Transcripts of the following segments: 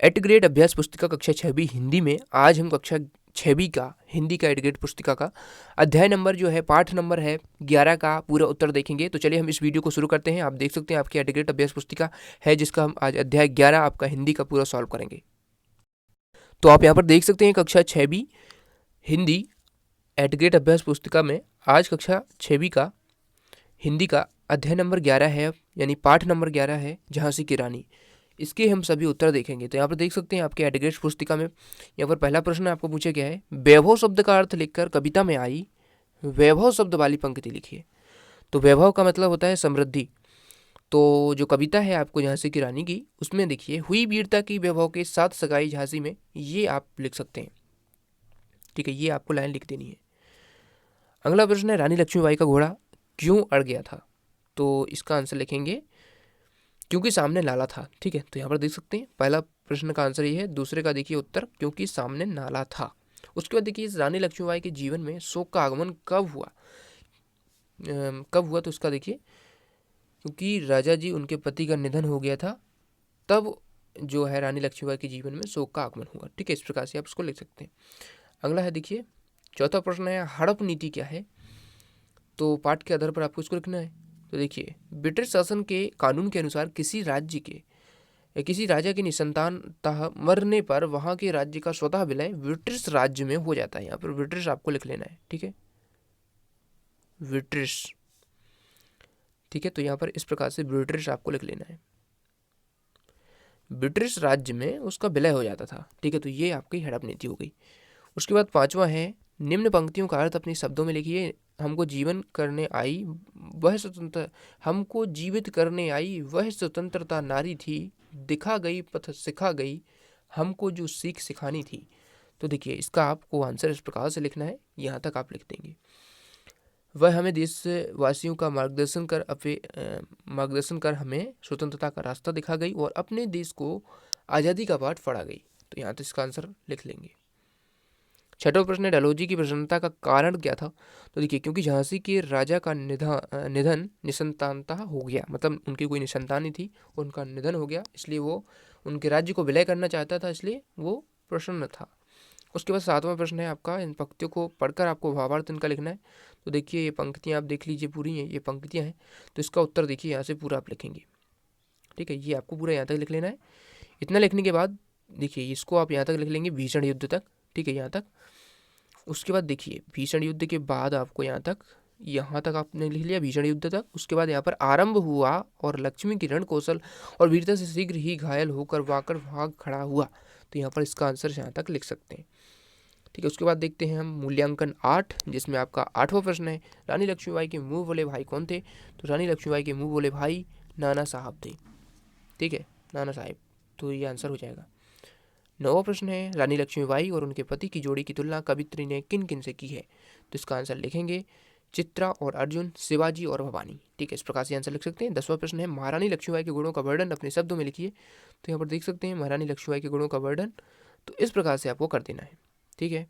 Eight grade अभ्यास पुस्तिका कक्षा 6 हिंदी में आज हम कक्षा 6 का हिंदी का एट ग्रेड पुस्तिका का अध्याय नंबर जो है पाठ नंबर है 11 का पूरा उत्तर देखेंगे। तो चलिए हम इस वीडियो को शुरू करते हैं। आप देख सकते हैं आपकी एट ग्रेड अभ्यास पुस्तिका है जिसका हम आज अध्याय 11 आपका हिंदी का पूरा सॉल्व करेंगे। तो आप यहाँ पर देख सकते हैं कक्षा 6 हिंदी एट ग्रेड अभ्यास पुस्तिका में आज कक्षा 6 का हिंदी का अध्याय नंबर 11 है, यानी पाठ नंबर 11 है झांसी की रानी। इसके हम सभी उत्तर देखेंगे। तो यहाँ पर देख सकते हैं आपके एट ग्रेड पुस्तिका में यहाँ पर पहला प्रश्न आपको पूछा गया है, वैभव शब्द का अर्थ लिखकर कविता में आई वैभव शब्द वाली पंक्ति लिखिए। तो वैभव का मतलब होता है समृद्धि। तो जो कविता है आपको झांसी की रानी की, उसमें देखिए, हुई वीरता की वैभव के साथ सगाई झांसी में, ये आप लिख सकते हैं। ठीक है, ये आपको लाइन लिख देनी है। अगला प्रश्न है, रानी लक्ष्मीबाई का घोड़ा क्यों अड़ गया था? तो इसका आंसर लिखेंगे क्योंकि सामने नाला था। ठीक है, तो यहाँ पर देख सकते हैं पहला प्रश्न का आंसर ये है। दूसरे का देखिए उत्तर, क्योंकि सामने नाला था। उसके बाद देखिए, रानी लक्ष्मीबाई के जीवन में शोक का आगमन कब हुआ? तो उसका देखिए, क्योंकि राजा जी उनके पति का निधन हो गया था, तब जो है रानी लक्ष्मीबाई के जीवन में शोक का आगमन हुआ। ठीक है, इस प्रकार से आप उसको लिख सकते हैं। अगला है देखिए, चौथा प्रश्न है, हड़प नीति क्या है? तो पाठ के आधार पर आपको इसको लिखना है। तो देखिए, ब्रिटिश शासन के कानून के अनुसार किसी राज्य के या किसी राजा की निसंतानता मरने पर वहां के राज्य का स्वतः विलय ब्रिटिश राज्य में हो जाता है। यहाँ पर ब्रिटिश आपको लिख लेना है। ठीक है, ब्रिटिश। ठीक है, तो यहाँ पर इस प्रकार से ब्रिटिश आपको लिख लेना है। ब्रिटिश राज्य में उसका विलय हो जाता था। ठीक है, तो ये आपकी हड़प नीति हो गई। उसके बाद पांचवा है, निम्न पंक्तियों का अर्थ अपने शब्दों में लिखिए। हमको जीवित करने आई वह स्वतंत्रता नारी थी, दिखा गई पथ सिखा गई, हमको जो सीख सिखानी थी। तो देखिए, इसका आपको आंसर इस प्रकार से लिखना है, यहाँ तक आप लिख देंगे। वह हमें देशवासियों का मार्गदर्शन कर हमें स्वतंत्रता का रास्ता दिखा गई और अपने देश को आज़ादी का पाठ पढ़ा गई। तो यहाँ तक इसका आंसर लिख लेंगे। छठवां प्रश्न है, डलहौजी की प्रसन्नता का कारण क्या था? तो देखिए, क्योंकि झांसी के राजा का निधन निसंतानता हो गया, मतलब उनकी कोई निसंतान नहीं थी, उनका निधन हो गया, इसलिए वो उनके राज्य को विलय करना चाहता था, इसलिए वो प्रसन्न था। उसके बाद सातवां प्रश्न है आपका, इन पंक्तियों को पढ़कर आपको भावार्थ इनका लिखना है। तो देखिए, ये पंक्तियाँ आप देख लीजिए, पूरी हैं ये पंक्तियाँ हैं। तो इसका उत्तर देखिए, यहाँ से पूरा आप लिखेंगे। ठीक है, ये आपको पूरा यहाँ तक लिख लेना है। इतना लिखने के बाद देखिए, इसको आप यहाँ तक लिख लेंगे, भीषण युद्ध तक। ठीक है, यहाँ तक। उसके बाद देखिए, भीषण युद्ध के बाद आपको यहाँ तक आपने लिख लिया, भीषण युद्ध तक। उसके बाद यहाँ पर आरंभ हुआ और लक्ष्मी किरण कौशल और वीरता से शीघ्र ही घायल होकर वाकर भाग खड़ा हुआ। तो यहाँ पर इसका आंसर यहाँ तक लिख सकते हैं। ठीक है, उसके बाद देखते हैं हम मूल्यांकन 8, जिसमें आपका 8वां प्रश्न है, रानी लक्ष्मीबाई के मुंह बोले भाई कौन थे? तो रानी लक्ष्मीबाई के मुंह बोले भाई नाना साहब थे। ठीक है, नाना साहब। तो ये आंसर हो जाएगा। 9वां प्रश्न है, रानी लक्ष्मीबाई और उनके पति की जोड़ी की तुलना कवित्री ने किन किन से की है? तो इसका आंसर लिखेंगे, चित्रा और अर्जुन, शिवाजी और भवानी। ठीक है, इस प्रकार से आंसर लिख सकते हैं। 10वां प्रश्न है, महारानी लक्ष्मीबाई के गुणों का वर्णन अपने शब्दों में लिखिए। तो यहाँ पर देख सकते हैं महारानी लक्ष्मीबाई के गुणों का वर्णन, तो इस प्रकार से आपको कर देना है। ठीक है,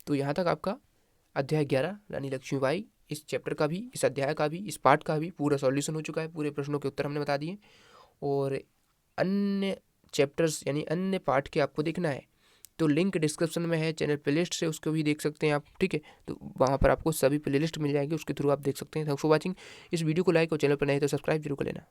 तो यहाँ तक आपका अध्याय 11 रानी लक्ष्मीबाई, इस चैप्टर का भी, इस अध्याय का भी, इस पाठ का भी पूरा सॉल्यूशन हो चुका है। पूरे प्रश्नों के उत्तर हमने बता दिए। और अन्य चैप्टर्स यानी अन्य पाठ के आपको देखना है तो लिंक डिस्क्रिप्शन में है, चैनल प्लेलिस्ट से उसको भी देख सकते हैं आप। ठीक है, तो वहाँ पर आपको सभी प्लेलिस्ट मिल जाएगी, उसके थ्रू आप देख सकते हैं। Thanks for watching. इस वीडियो को लाइक और चैनल पर नहीं तो सब्सक्राइब जरूर कर लेना।